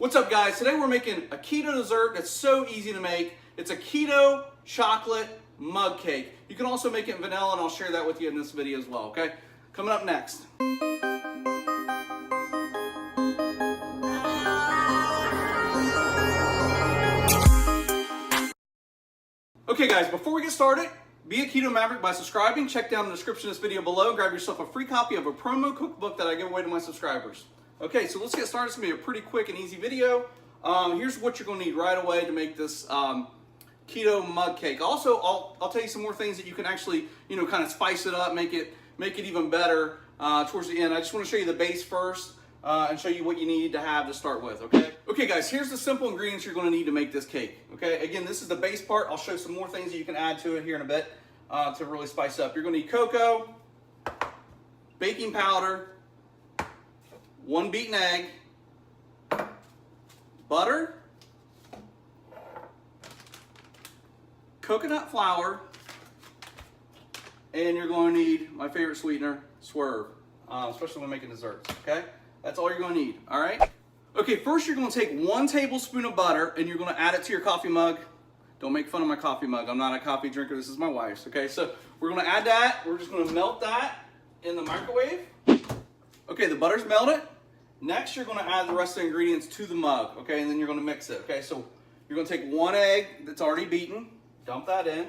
What's up, guys? Today we're making a keto dessert that's so easy to make. It's a keto chocolate mug cake. You can also make it in vanilla, and I'll share that with you in this video as well, okay? Coming up next. Okay guys, before we get started, be a Keto Maverick by subscribing. Check down the description of this video below and grab yourself a free copy of a promo cookbook that I give away to my subscribers. Okay, so let's get started. It's gonna be a pretty quick and easy video. Here's what you're gonna need right away to make this keto mug cake. Also, I'll tell you some more things that you can actually, kind of spice it up, make it even better towards the end. I just want to show you the base first and show you what you need to have to start with, okay? Okay guys, here's the simple ingredients you're gonna need to make this cake, okay? Again, this is the base part. I'll show some more things that you can add to it here in a bit to really spice up. You're gonna need cocoa, baking powder, 1 beaten egg, butter, coconut flour, and you're going to need my favorite sweetener, Swerve, especially when making desserts, okay? That's all you're going to need, all right? Okay, first you're going to take 1 tablespoon of butter and you're going to add it to your coffee mug. Don't make fun of my coffee mug. I'm not a coffee drinker. This is my wife's, okay? So we're going to add that. We're just going to melt that in the microwave. Okay, the butter's melted. Next, you're going to add the rest of the ingredients to the mug, okay? And then you're going to mix it, okay? So you're going to take 1 egg that's already beaten, dump that in.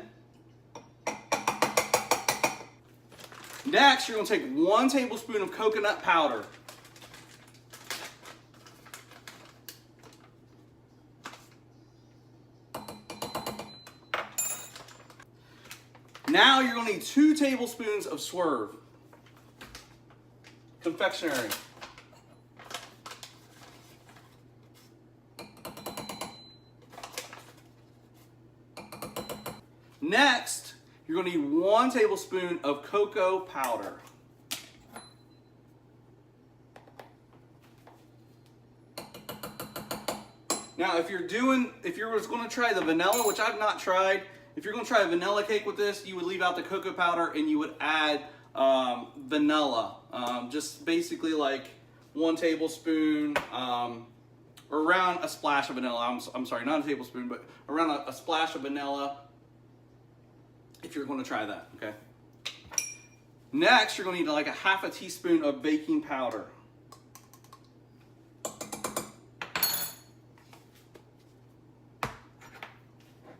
Next, you're going to take 1 tablespoon of coconut powder. Now you're going to need 2 tablespoons of Swerve, confectionery. Next, you're going to need 1 tablespoon of cocoa powder. Now, if you're going to try the vanilla, which I've not tried, if you're going to try a vanilla cake with this, you would leave out the cocoa powder and you would add vanilla. Just basically like 1 tablespoon, or around a splash of vanilla. I'm sorry, not a tablespoon, but around a splash of vanilla if you're going to try that, okay? Next, you're going to need like a ½ teaspoon of baking powder.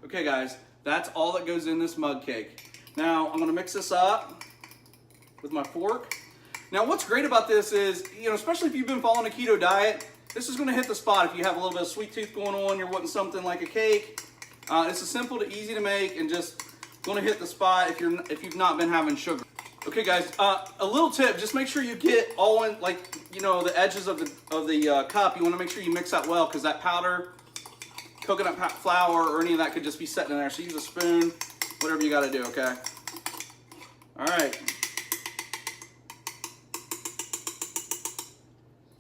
Okay guys, that's all that goes in this mug cake. Now, I'm going to mix this up with my fork. Now, what's great about this is, especially if you've been following a keto diet, this is going to hit the spot if you have a little bit of sweet tooth going on, you're wanting something like a cake. This is simple to easy to make and just going to hit the spot if you've not been having sugar. Okay guys, a little tip, just make sure you get all in, the edges of the cup. You want to make sure you mix that well because that powder, coconut flour, or any of that could just be sitting in there. So use a spoon, whatever you got to do, okay? All right.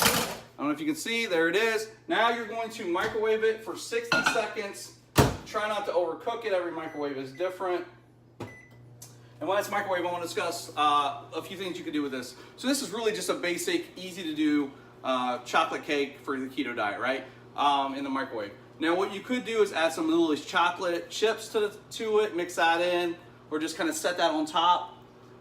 I don't know if you can see, there it is. Now you're going to microwave it for 60 seconds. Try not to overcook it. Every microwave is different. And when it's microwave, I want to discuss a few things you can do with this. So this is really just a basic, easy to do chocolate cake for the keto diet, right? In the microwave. Now what you could do is add some little chocolate chips to it, mix that in, or just kind of set that on top.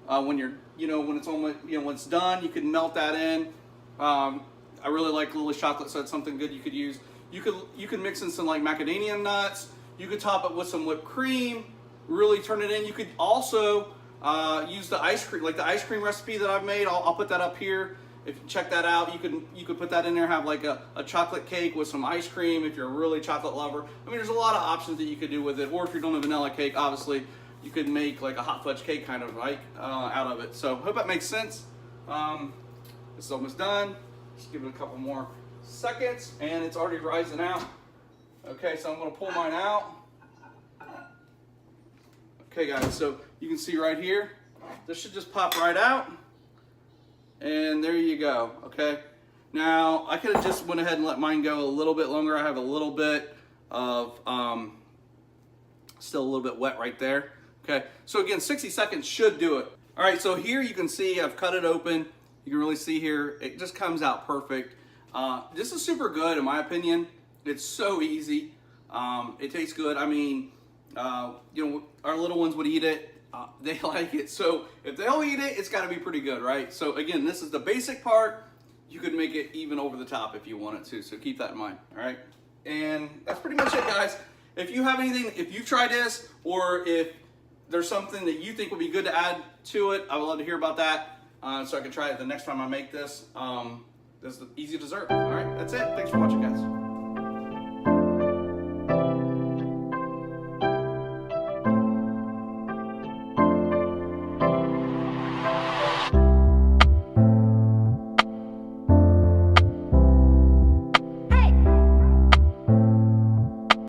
When when it's almost, when it's done, you can melt that in. I really like Lily's chocolate, so that's something good you could use. You could mix in some like macadamia nuts. You could top it with some whipped cream, really turn it in. You could also use the ice cream, like the ice cream recipe that I've made. I'll put that up here. If you check that out, you could put that in there, have like a chocolate cake with some ice cream if you're a really chocolate lover. I mean, there's a lot of options that you could do with it. Or if you're doing a vanilla cake, obviously, you could make like a hot fudge cake kind of, right, out of it. So hope that makes sense. It's almost done. Just give it a couple more seconds, and it's already rising out. Okay, so I'm going to pull mine out. Okay, guys, so you can see right here, this should just pop right out. And there you go, okay? Now, I could have just went ahead and let mine go a little bit longer. I have a little bit of, still a little bit wet right there. Okay, so again, 60 seconds should do it. All right, so here you can see I've cut it open. You can really see here, it just comes out perfect. This is super good in my opinion. It's so easy. It tastes good. I mean, you know, our little ones would eat it. They like it. So if they'll eat it, it's got to be pretty good, right? So again, this is the basic part. You could make it even over the top if you wanted to. So keep that in mind, all right? And that's pretty much it, guys. If you have anything, if you've tried this, or if there's something that you think would be good to add to it, I would love to hear about that, so I can try it the next time I make this. This is the easy dessert. All right, that's it. Thanks for watching, guys.